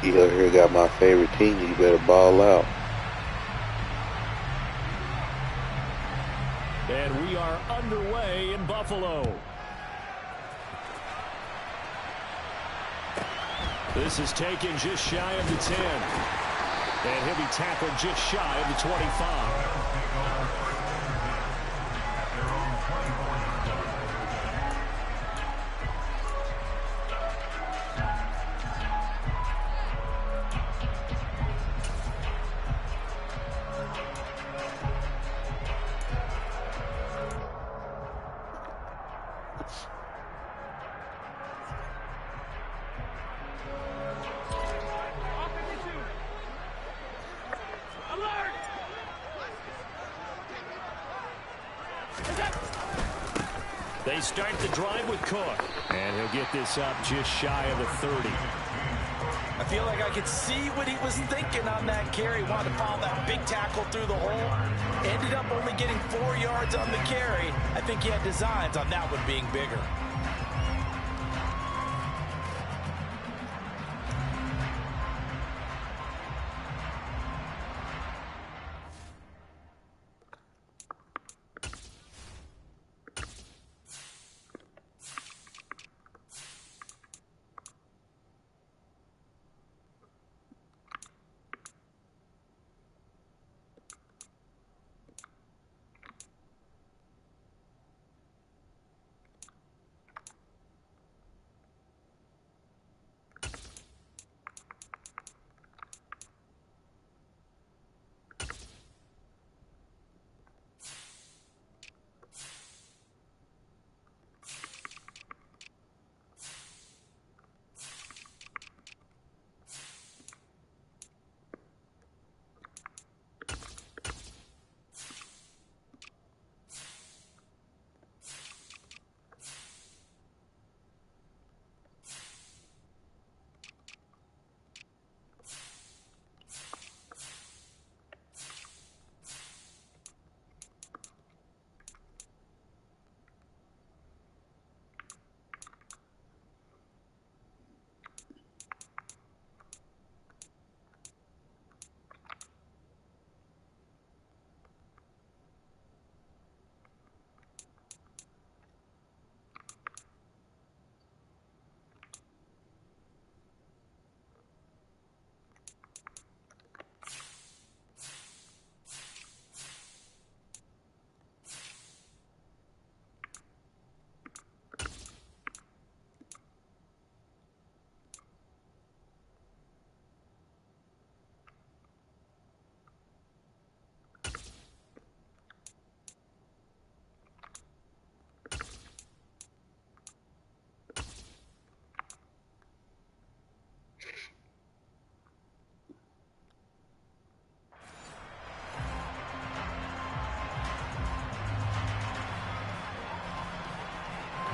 You over here got my favorite team. You better ball out. And we are underway in Buffalo. This is taken just shy of the 10. And he'll be tackled just shy of the 25. They start the drive with Cook. And he'll get this up just shy of the 30. I feel like I could see what he was thinking on that carry. Wanted to follow that big tackle through the hole. Ended up only getting 4 yards on the carry. I think he had designs on that one being bigger.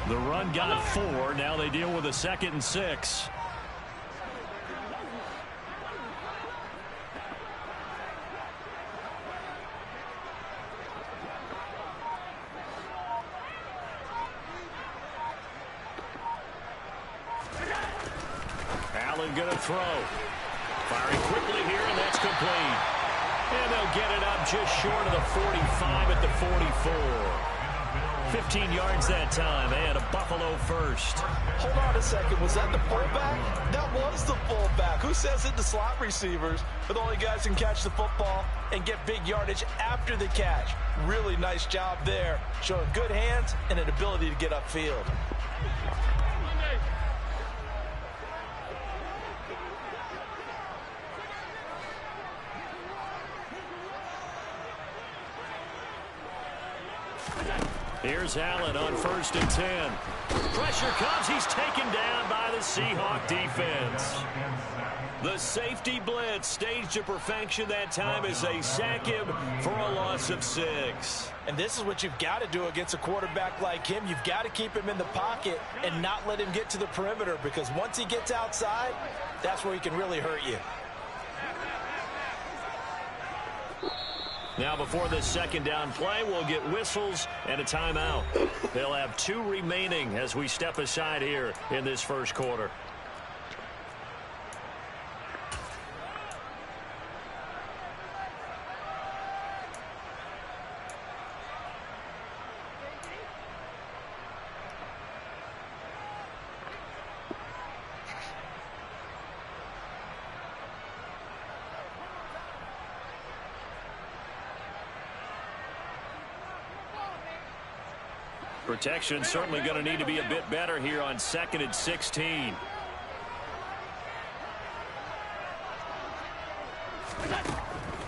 The run got 4. Now they deal with a 2nd and 6. Allen going to throw. Firing quickly here, and that's complete. And they'll get it up just short of the 45 at the 44. 15 yards that time, and a Buffalo first. Hold on a second. Was that the fullback? That was the fullback. Who says it? The slot receivers are the only guys who can catch the football and get big yardage after the catch. Really nice job there, showing good hands and an ability to get upfield. Here's Allen on 1st and 10. Pressure comes. He's taken down by the Seahawk defense. The safety blitz staged to perfection that time as they sack him for a loss of 6. And this is what you've got to do against a quarterback like him. You've got to keep him in the pocket and not let him get to the perimeter, because once he gets outside, that's where he can really hurt you. Now before this 2nd down play, we'll get whistles and a timeout. They'll have 2 remaining as we step aside here in this 1st quarter. Protection certainly going to need to be a bit better here on 2nd and 16.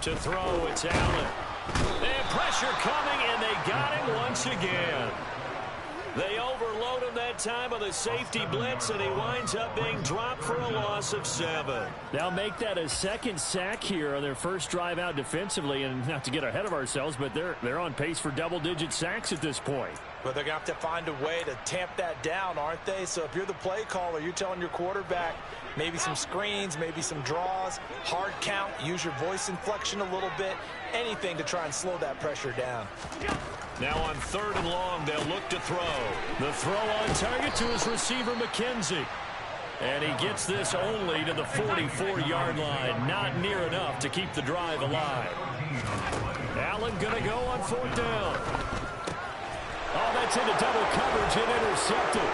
To throw, it's Allen. And pressure coming, and they got him once again. They overload him that time on the safety blitz, and he winds up being dropped for a loss of 7. Now make that a second sack here on their first drive out defensively, and not to get ahead of ourselves, but they're on pace for double-digit sacks at this point. But they're going to have to find a way to tamp that down, aren't they? So if you're the play caller, you're telling your quarterback maybe some screens, maybe some draws, hard count, use your voice inflection a little bit, anything to try and slow that pressure down. Now on 3rd and long, they'll look to throw. The throw on target to his receiver, McKenzie. And he gets this only to the 44-yard line. Not near enough to keep the drive alive. Allen going to go on 4th down. Oh, that's into double coverage and intercepted.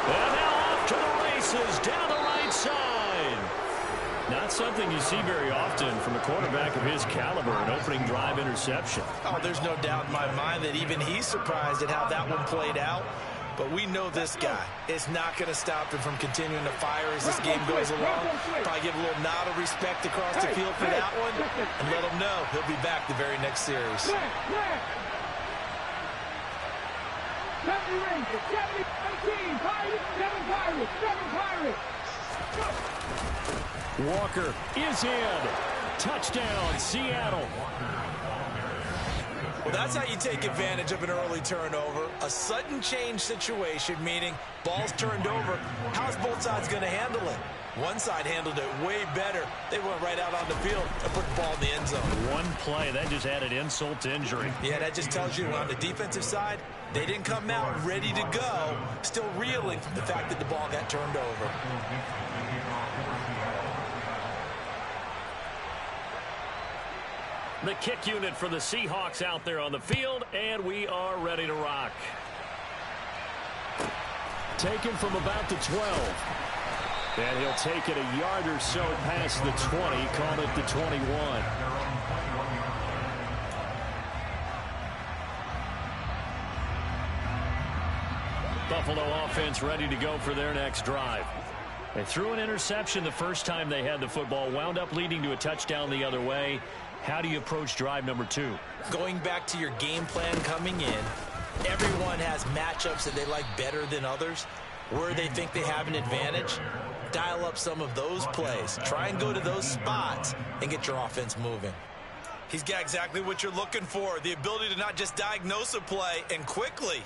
And now off to the races down the right side. Not something you see very often from a quarterback of his caliber, an opening drive interception. Oh, there's no doubt in my mind that even he's surprised at how that one played out. But we know this guy is not going to stop him from continuing to fire as this game goes along. Probably give a little nod of respect across the field for that one and let him know he'll be back the very next series. Walker is in. Touchdown, Seattle. Well, that's how you take advantage of an early turnover. A sudden change situation, meaning ball's turned over. How's both sides going to handle it? One side handled it way better. They went right out on the field and put the ball in the end zone. One play, that just added insult to injury. Yeah, that just tells you on the defensive side, they didn't come out ready to go, still reeling from the fact that the ball got turned over. The kick unit for the Seahawks out there on the field, and we are ready to rock. Taken from about the 12. And he'll take it a yard or so past the 20, call it the 21. Buffalo offense ready to go for their next drive. They threw an interception the first time they had the football, wound up leading to a touchdown the other way. How do you approach drive number 2? Going back to your game plan coming in, everyone has matchups that they like better than others. Where they think they have an advantage, dial up some of those plays. Try and go to those spots and get your offense moving. He's got exactly what you're looking for, the ability to not just diagnose a play and quickly,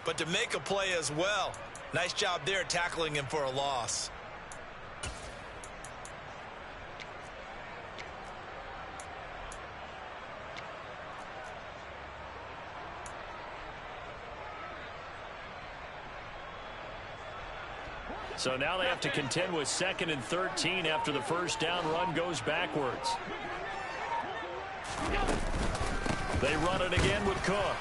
but to make a play as well. Nice job there tackling him for a loss. So now they have to contend with 2nd and 13 after the first down run goes backwards. They run it again with Cook.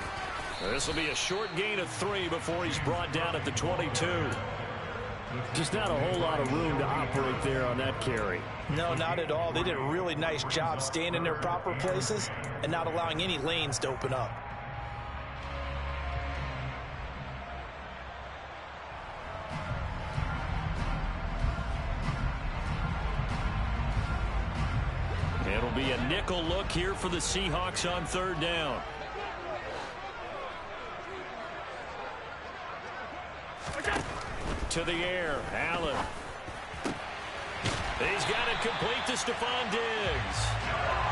This will be a short gain of 3 before he's brought down at the 22. Just not a whole lot of room to operate there on that carry. No, not at all. They did a really nice job staying in their proper places and not allowing any lanes to open up. It'll be a nickel look here for the Seahawks on 3rd down. To the air, Allen. He's got it complete to Stephon Diggs.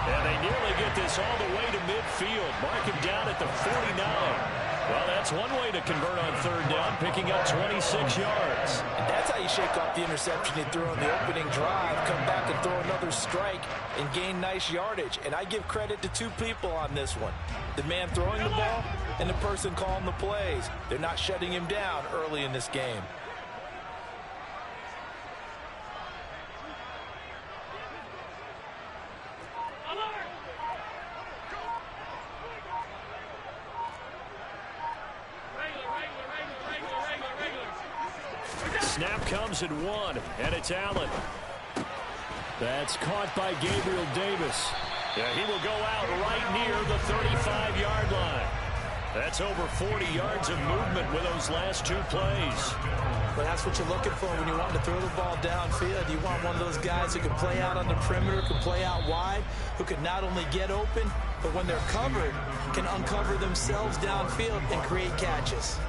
And they nearly get this all the way to midfield. Mark him down at the 49. Well, that's one way to convert on 3rd down, picking up 26 yards. And that's how you shake off the interception he threw on the opening drive, come back and throw another strike and gain nice yardage. And I give credit to 2 people on this one. The man throwing the ball and the person calling the plays. They're not shutting him down early in this game. Snap comes at 1, and it's Allen. That's caught by Gabriel Davis. Yeah, he will go out right near the 35-yard line. That's over 40 yards of movement with those last two plays. But that's what you're looking for when you want to throw the ball downfield. You want one of those guys who can play out on the perimeter, can play out wide, who can not only get open, but when they're covered, can uncover themselves downfield and create catches.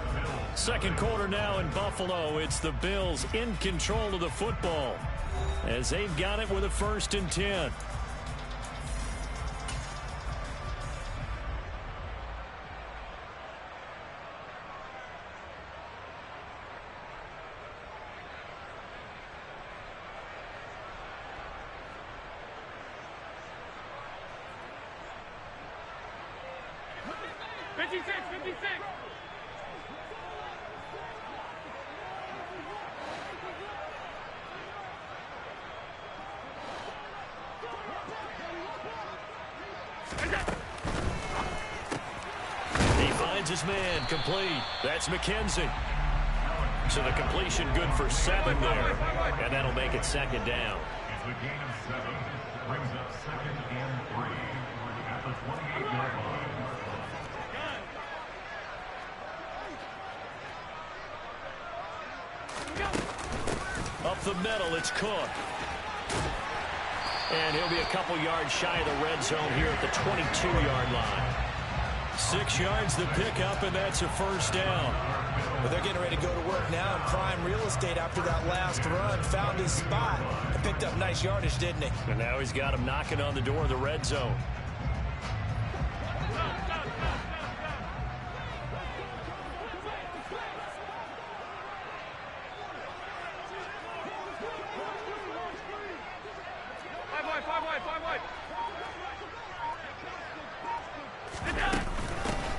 Second quarter now in Buffalo. It's the Bills in control of the football as they've got it with a 1st and 10. He finds his man complete. That's McKenzie. So the completion good for 7 there. And that'll make it 2nd down. It's a gain of 7. Brings up 2nd and 3 at the 28-yard line. Up the middle, it's Cook. And he'll be a couple yards shy of the red zone here at the 22-yard line. 6 yards the pickup, and that's a 1st down. But they're getting ready to go to work now in prime real estate after that last run. Found his spot and picked up nice yardage, didn't he? And now he's got him knocking on the door of the red zone.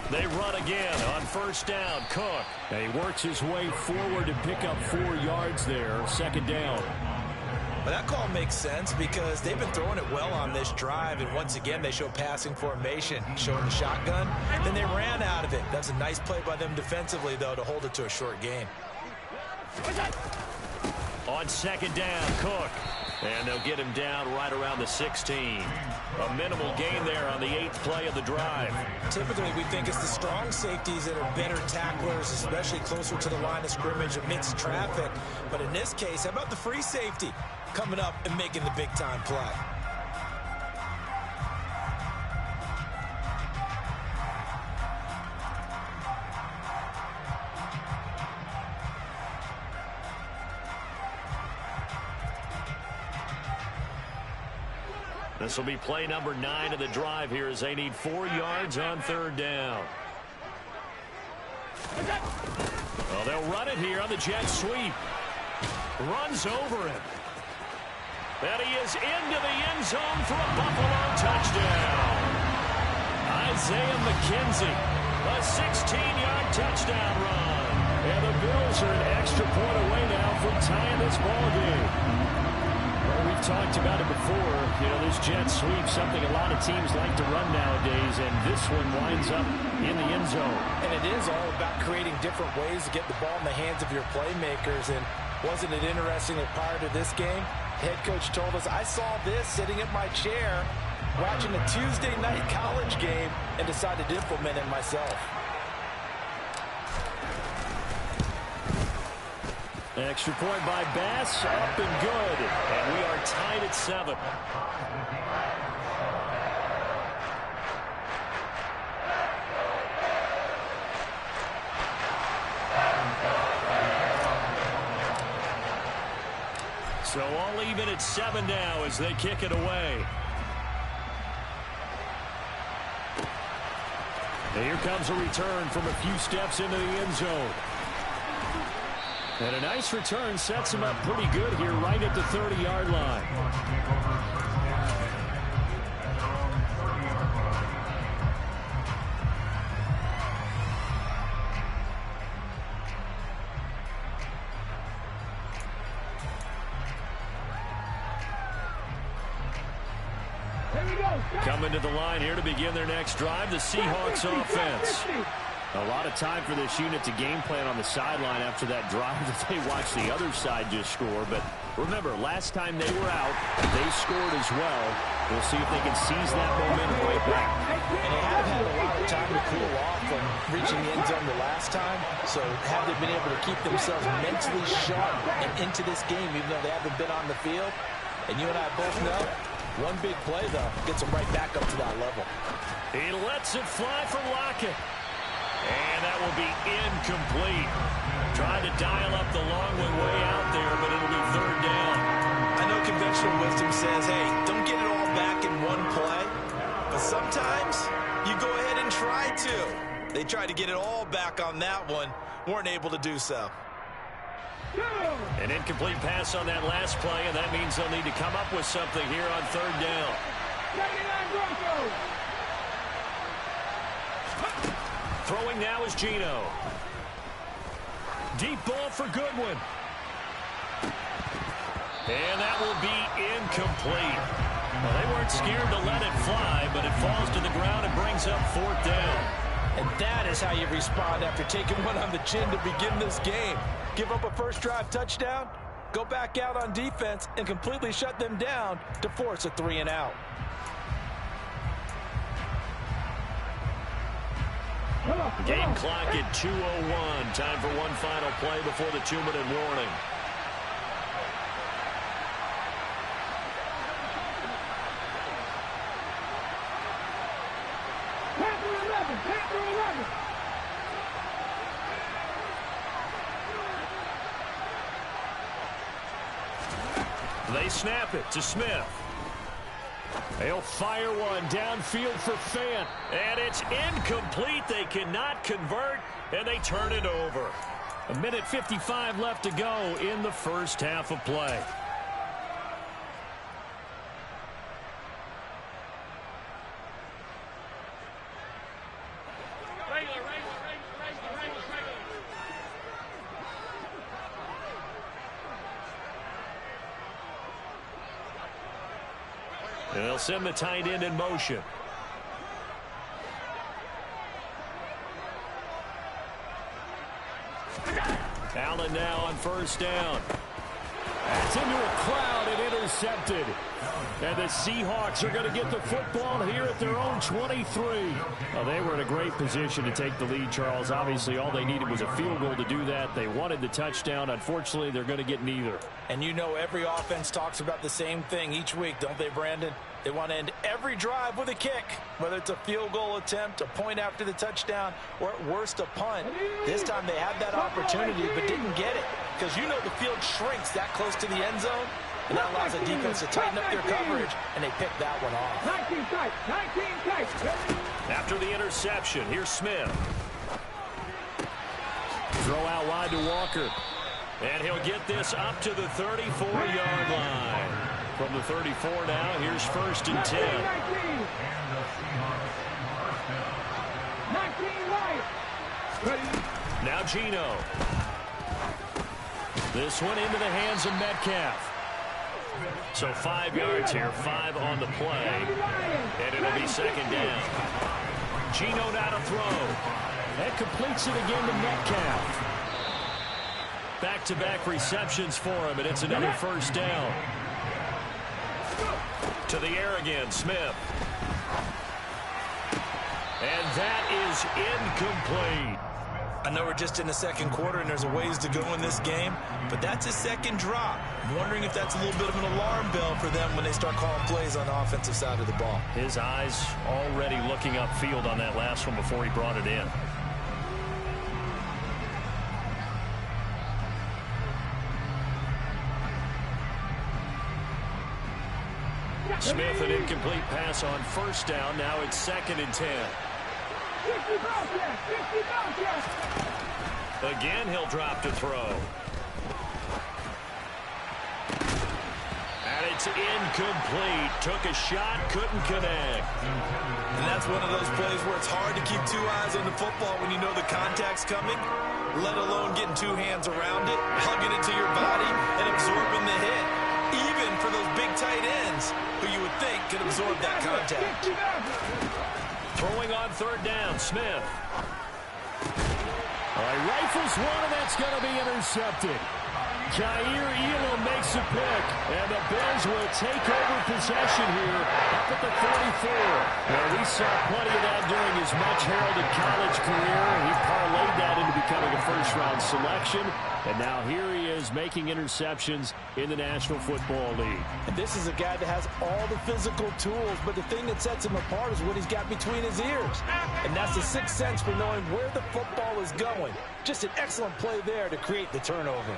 They run again on 1st down. Cook. And he works his way forward to pick up 4 yards there. 2nd down. But that call makes sense because they've been throwing it well on this drive, and once again they show passing formation, showing the shotgun. Then they ran out of it. That's a nice play by them defensively, though, to hold it to a short gain. On 2nd down, Cook. And they'll get him down right around the 16. A minimal gain there on the 8th play of the drive. Typically, we think it's the strong safeties that are better tacklers, especially closer to the line of scrimmage amidst traffic. But in this case, how about the free safety coming up and making the big-time play? This will be play number 9 of the drive here as they need 4 yards on 3rd down. Well, they'll run it here on the jet sweep. Runs over him. And he is into the end zone for a Buffalo touchdown. Isaiah McKenzie, a 16-yard touchdown run. And the Bills are an extra point away now from tying this ball game. Well, we've talked about it before. You know, this jet sweep, something a lot of teams like to run nowadays, and this one winds up in the end zone. And it is all about creating different ways to get the ball in the hands of your playmakers. And wasn't it interesting that prior to this game, head coach told us, I saw this sitting in my chair watching a Tuesday night college game and decided to implement it myself. Extra point by Bass, up and good. And we are tied at 7. So all even at 7 now as they kick it away. And here comes a return from a few steps into the end zone. And a nice return sets him up pretty good here right at the 30-yard line. Coming to the line here to begin their next drive, the Seahawks offense. A lot of time for this unit to game plan on the sideline after that drive that they watched the other side just score. But remember, last time they were out, they scored as well. We'll see if they can seize that momentum right back. And they have had a lot of time to cool off from reaching the end zone the last time. So have they been able to keep themselves mentally sharp and into this game, even though they haven't been on the field? And you and I both know, one big play, though, gets them right back up to that level. He lets it fly for Lockett. And that will be incomplete. Trying to dial up the long one way out there, but it'll be third down. I know conventional wisdom says, hey, don't get it all back in one play. But sometimes you go ahead and try to. They tried to get it all back on that one. Weren't able to do so. An incomplete pass on that last play, and that means they'll need to come up with something here on third down. Throwing now is Geno. Deep ball for Goodwin. And that will be incomplete. Well, they weren't scared to let it fly, but it falls to the ground and brings up fourth down. And that is how you respond after taking one on the chin to begin this game. Give up a first drive touchdown, go back out on defense, and completely shut them down to force a 3-and-out. Game clock at 2:01. Time for one final play before the 2-minute warning. They snap it to Smith. They'll fire one downfield for Fant. And it's incomplete. They cannot convert, and they turn it over. 1:55 left to go in the first half of play. And they'll send the tight end in motion. Allen now on first down. That's into a crowd and intercepted. And the Seahawks are going to get the football here at their own 23. Well, they were in a great position to take the lead, Charles. Obviously, all they needed was a field goal to do that. They wanted the touchdown. Unfortunately, they're going to get neither. And you know every offense talks about the same thing each week, don't they, Brandon? They want to end every drive with a kick, whether it's a field goal attempt, a point after the touchdown, or at worst a punt. This time they had that opportunity but didn't get it because you know the field shrinks that close to the end zone, and that allows the defense to tighten up their coverage, and they pick that one off. 19 tight. After the interception, here's Smith. Throw out wide to Walker. And he'll get this up to the 34-yard line. From the 34 now, here's first and 10. 19 right. Now Geno. This one into the hands of Metcalf. So 5 yards here, 5 on the play. And it'll be second down. Geno now to throw. That completes it again to Metcalf. Back-to-back receptions for him, and it's another first down. To the air again, Smith. And that is incomplete. I know we're just in the second quarter and there's a ways to go in this game, but that's a second drop. I'm wondering if that's a little bit of an alarm bell for them when they start calling plays on the offensive side of the ball. His eyes already looking upfield on that last one before he brought it in. Smith, an incomplete pass on first down. Now it's second and 10. Again, he'll drop to throw. And it's incomplete. Took a shot, couldn't connect. And that's one of those plays where it's hard to keep two eyes on the football when you know the contact's coming, let alone getting two hands around it, hugging it to your body, and absorbing the hit. Even for those big tight ends who you would think could absorb that contact. Throwing on third down, Smith. All right, rifles one, and that's going to be intercepted. Jair Elam makes a pick, and the Bills will take over possession here up at the 44. Well, we saw plenty of that during his much-heralded college career. He parlayed that into becoming a first-round selection, and now here he is making interceptions in the National Football League. And this is a guy that has all the physical tools, but the thing that sets him apart is what he's got between his ears. And that's the sixth sense for knowing where the football is going. Just an excellent play there to create the turnover.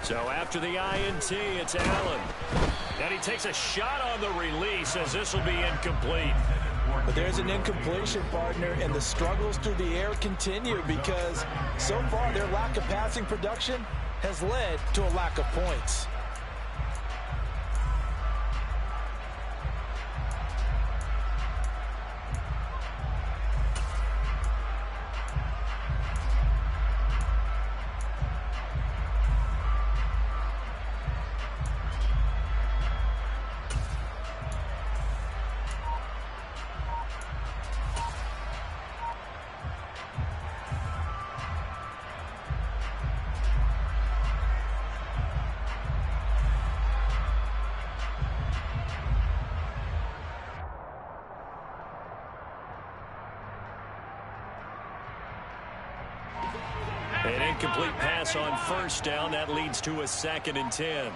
So after the INT, it's Allen. And he takes a shot on the release as this will be incomplete. But there's an incompletion, partner, and the struggles through the air continue because so far their lack of passing production has led to a lack of points. An incomplete pass on first down. That leads to a 2nd and 10.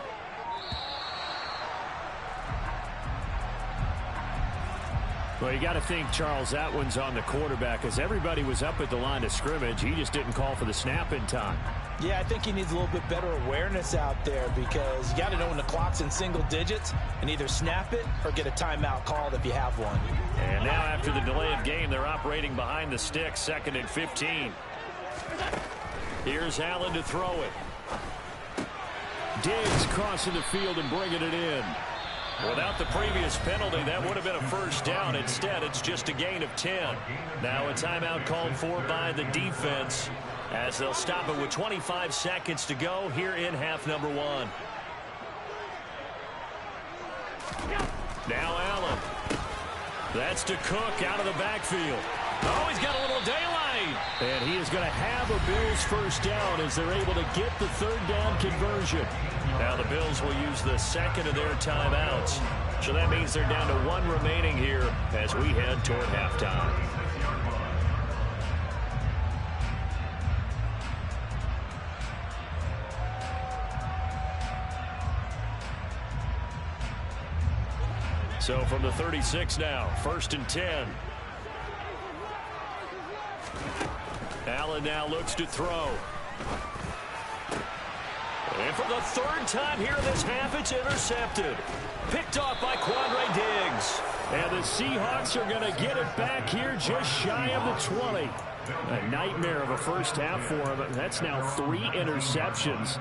Well, you got to think, Charles, that one's on the quarterback as everybody was up at the line of scrimmage. He just didn't call for the snap in time. Yeah, I think he needs a little bit better awareness out there because you got to know when the clock's in single digits and either snap it or get a timeout called if you have one. And now after the delay of game, they're operating behind the sticks, 2nd and 15. Here's Allen to throw it. Diggs crossing the field and bringing it in. Without the previous penalty, that would have been a first down. Instead, it's just a gain of 10. Now a timeout called for by the defense as they'll stop it with 25 seconds to go here in half number 1. Now Allen. That's to Cook out of the backfield. Oh, he's got a little daylight. And he is going to have a Bills first down as they're able to get the 3rd down conversion. Now the Bills will use the 2nd of their timeouts. So that means they're down to 1 remaining here as we head toward halftime. So from the 36 now, 1st and 10. Allen now looks to throw. And for the 3rd time here in this half, it's intercepted. Picked off by Quandre Diggs. And the Seahawks are going to get it back here just shy of the 20. A nightmare of a first half for him. That's now 3 interceptions.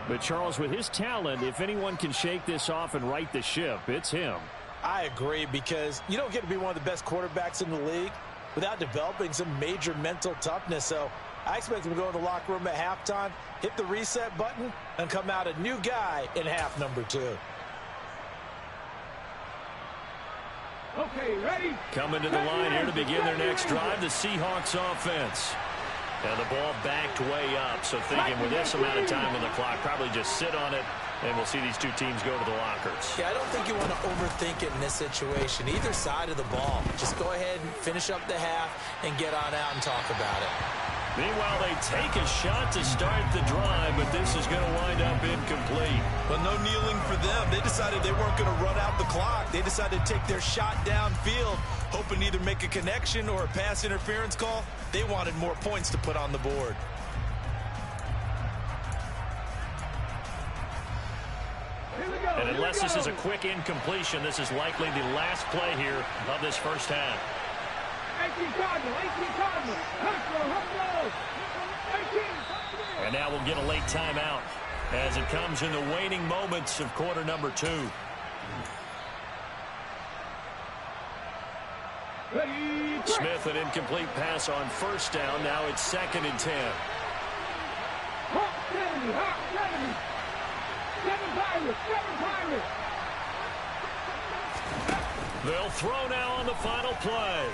But Charles, with his talent, if anyone can shake this off and right the ship, it's him. I agree because you don't get to be one of the best quarterbacks in the league without developing some major mental toughness. So I expect him to go in the locker room at halftime, hit the reset button, and come out a new guy in half number 2. Okay, ready? Coming to the line here to begin their next drive, the Seahawks offense. And the ball backed way up, so thinking with this amount of time on the clock, probably just sit on it, and we'll see these two teams go to the lockers. Yeah, I don't think you want to overthink it in this situation. Either side of the ball. Just go ahead and finish up the half and get on out and talk about it. Meanwhile, they take a shot to start the drive, but this is going to wind up incomplete. Well, no kneeling for them. They decided they weren't going to run out the clock. They decided to take their shot downfield, hoping to either make a connection or a pass interference call. They wanted more points to put on the board. And unless this is a quick incompletion, this is likely the last play here of this first half. 18 Cardinal, 18 Cardinal. And now we'll get a late timeout as it comes in the waning moments of quarter number 2. Smith, an incomplete pass on first down. Now it's 2nd and 10. They'll throw now on the final play.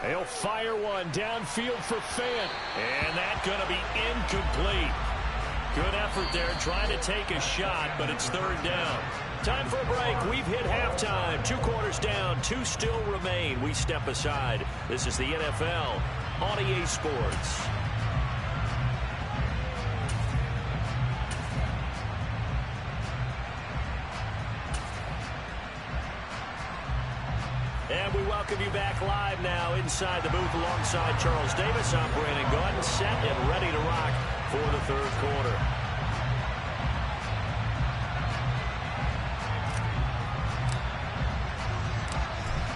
He'll fire one downfield for Fant. And that's going to be incomplete. Good effort there trying to take a shot, but it's third down. Time for a break. We've hit halftime. 2 quarters down. 2 still remain. We step aside. This is the NFL on EA Sports. And we welcome you back live now inside the booth alongside Charles Davis. I'm Brandon Gaudin, set and ready to rock for the third quarter.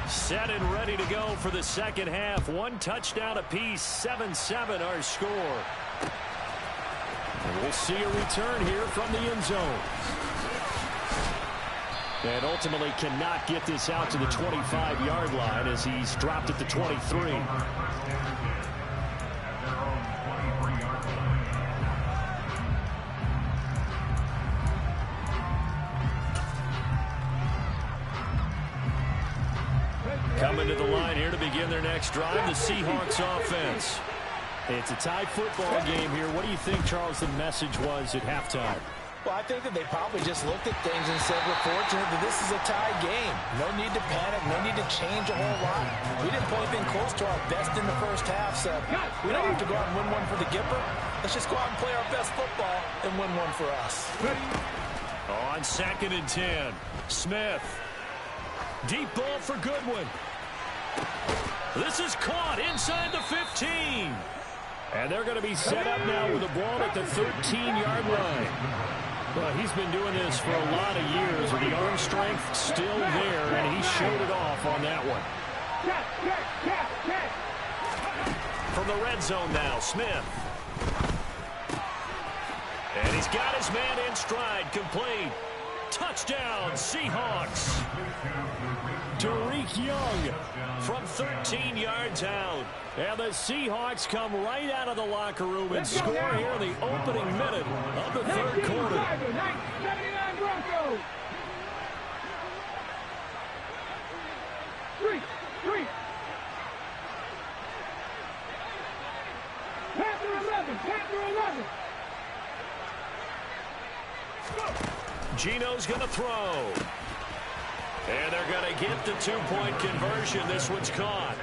Set and ready to go for the second half. 1 touchdown apiece, 7-7 our score. And we'll see a return here from the end zone. And ultimately cannot get this out to the 25-yard line as he's dropped at the 23. Coming to the line here to begin their next drive, the Seahawks offense. It's a tie football game here. What do you think, Charles, the message was at halftime? Well, I think that they probably just looked at things and said, we're fortunate that this is a tie game. No need to panic. No need to change a whole lot. We didn't play anything close to our best in the first half, so we don't have to go out and win one for the Gipper. Let's just go out and play our best football and win one for us. On 2nd and 10, Smith. Deep ball for Goodwin. This is caught inside the 15. And they're going to be set up now with the ball at the 13-yard line. Well, he's been doing this for a lot of years, with the arm strength still there, and he showed it off on that one. From the red zone now, Smith. And he's got his man in stride, complete. Touchdown, Seahawks. Tariq Young from 13 yards out. And the Seahawks come right out of the locker room and score here in the opening minute of the third quarter. 1979 Broncos. 3. Panther 11. Gino's going to throw. And they're going to get the 2-point conversion. This one's caught.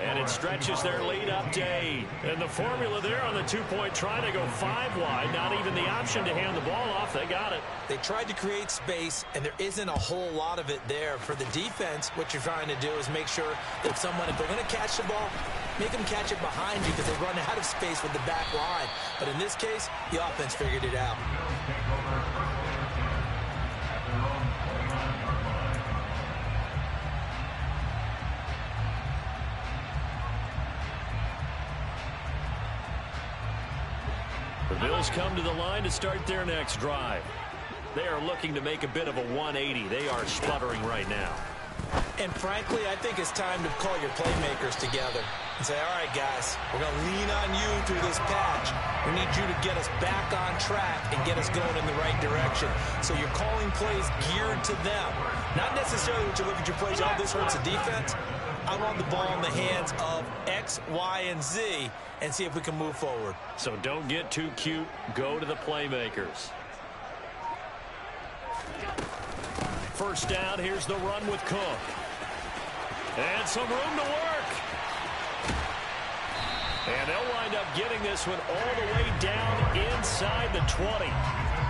And it stretches their lead up to 8. And the formula there on the 2-point try to go 5 wide. Not even the option to hand the ball off. They got it. They tried to create space, and there isn't a whole lot of it there. For the defense, what you're trying to do is make sure that if they're going to catch the ball, make them catch it behind you because they run out of space with the back line. But in this case, the offense figured it out. The Bills come to the line to start their next drive. They are looking to make a bit of a 180. They are sputtering right now. And frankly, I think it's time to call your playmakers together and say, all right, guys, we're going to lean on you through this patch. We need you to get us back on track and get us going in the right direction. So you're calling plays geared to them. Not necessarily when you look at your plays, oh, this hurts the defense. I want the ball in the hands of X, Y, and Z and see if we can move forward. So don't get too cute. Go to the playmakers. First down, here's the run with Cook. And some room to work. And they'll wind up getting this one all the way down inside the 20.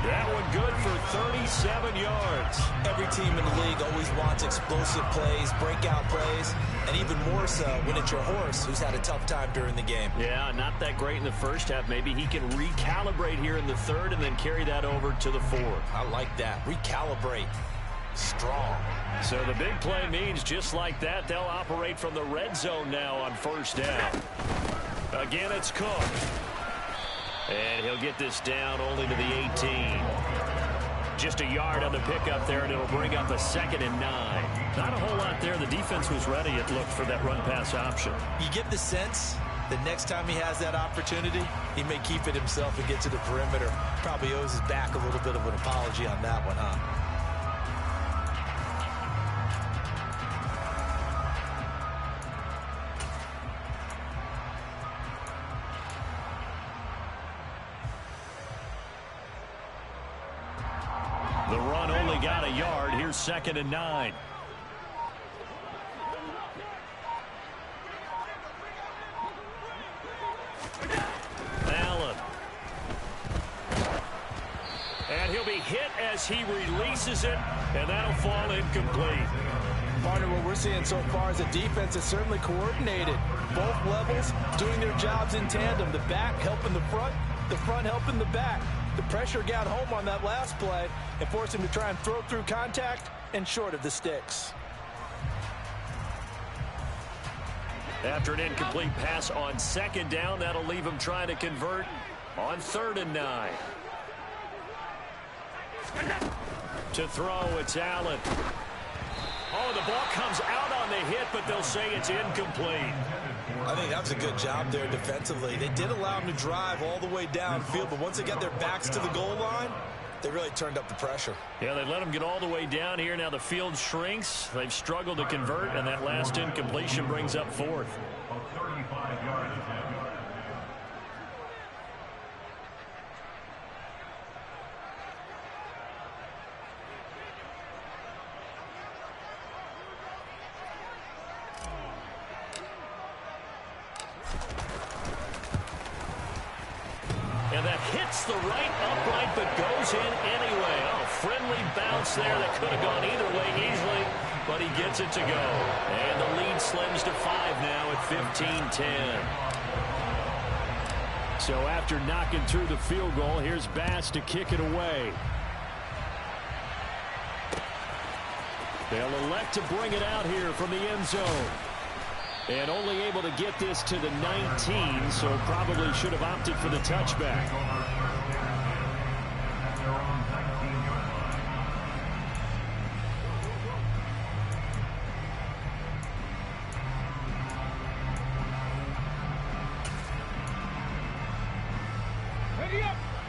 That one good for 37 yards. Every team in the league always wants explosive plays, breakout plays, and even more so when it's your horse who's had a tough time during the game. Yeah, not that great in the first half. Maybe he can recalibrate here in the third and then carry that over to the fourth. I like that. Recalibrate. Strong. So the big play means just like that, they'll operate from the red zone now on first down. Again, it's Cook. And he'll get this down only to the 18. Just a yard on the pickup there, and it'll bring up a 2nd and 9. Not a whole lot there. The defense was ready, it looked, for that run-pass option. You get the sense that next time he has that opportunity, he may keep it himself and get to the perimeter. Probably owes his back a little bit of an apology on that one, huh? The run only got a yard. Here's 2nd and 9. Allen. And he'll be hit as he releases it, and that'll fall incomplete. Partner, what we're seeing so far is a defense that's certainly coordinated. Both levels doing their jobs in tandem. The back helping the front helping the back. The pressure got home on that last play and forced him to try and throw through contact and short of the sticks. After an incomplete pass on 2nd down, that'll leave him trying to convert on 3rd and 9. To throw, it's Allen. Oh, the ball comes out on the hit, but they'll say it's incomplete. I think that was a good job there defensively. They did allow him to drive all the way downfield, but once they got their backs to the goal line, they really turned up the pressure. Yeah, they let him get all the way down here. Now the field shrinks. They've struggled to convert, and that last incompletion brings up 4th. A 35-yard attempt. And that hits the right upright, but goes in anyway. Oh, friendly bounce there that could have gone either way easily, but he gets it to go. And the lead slims to 5 now at 15-10. So after knocking through the field goal, here's Bass to kick it away. They'll elect to bring it out here from the end zone. And only able to get this to the 19, so probably should have opted for the touchback.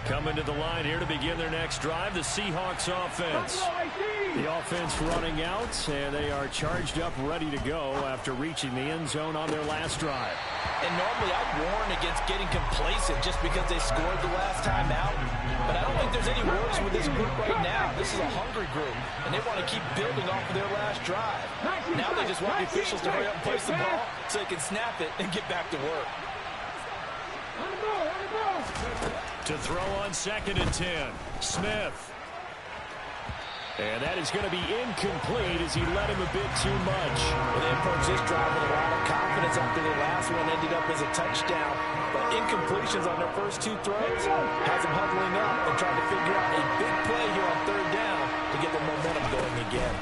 Coming to the line here to begin their next drive, the Seahawks offense. The offense running out, and they are charged up, ready to go after reaching the end zone on their last drive. And normally I'd warn against getting complacent just because they scored the last time out. But I don't think there's any worries with this group right now. This is a hungry group, and they want to keep building off of their last drive. Now they just want the officials to hurry up and place the ball so they can snap it and get back to work. To throw on 2nd and 10, Smith. And that is going to be incomplete as he led him a bit too much. Well, they approached this drive with a lot of confidence after the last one ended up as a touchdown. But incompletions on their first 2 throws has them huddling up and trying to figure out a big play here on 3rd down to get the momentum going again.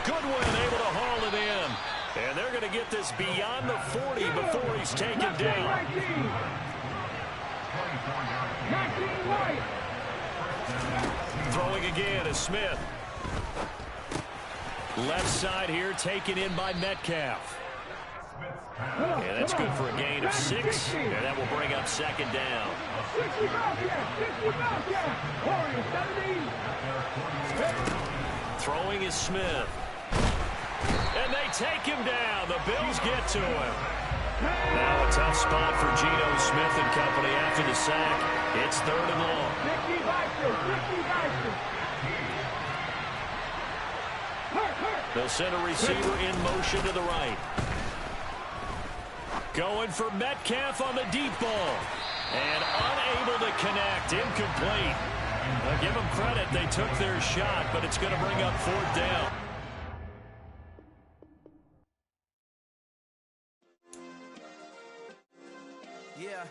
Goodwin able to haul it in. And they're going to get this beyond the 40 before he's taken down. Throwing again is Smith. Left side here taken in by Metcalf. And that's good for a gain of 6. And that will bring up 2nd down. Throwing is Smith. And they take him down. The Bills get to him. Now a tough spot for Geno Smith and company after the sack. It's 3rd and long. They'll send a receiver in motion to the right. Going for Metcalf on the deep ball. And unable to connect. Incomplete. I'll give them credit. They took their shot, but it's going to bring up 4th down. Yeah.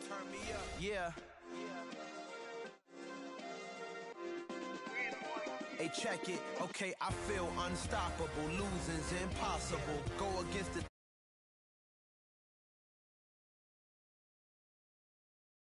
Turn me up. Yeah. Hey, check it. Okay, I feel unstoppable. Losing's impossible. Go against the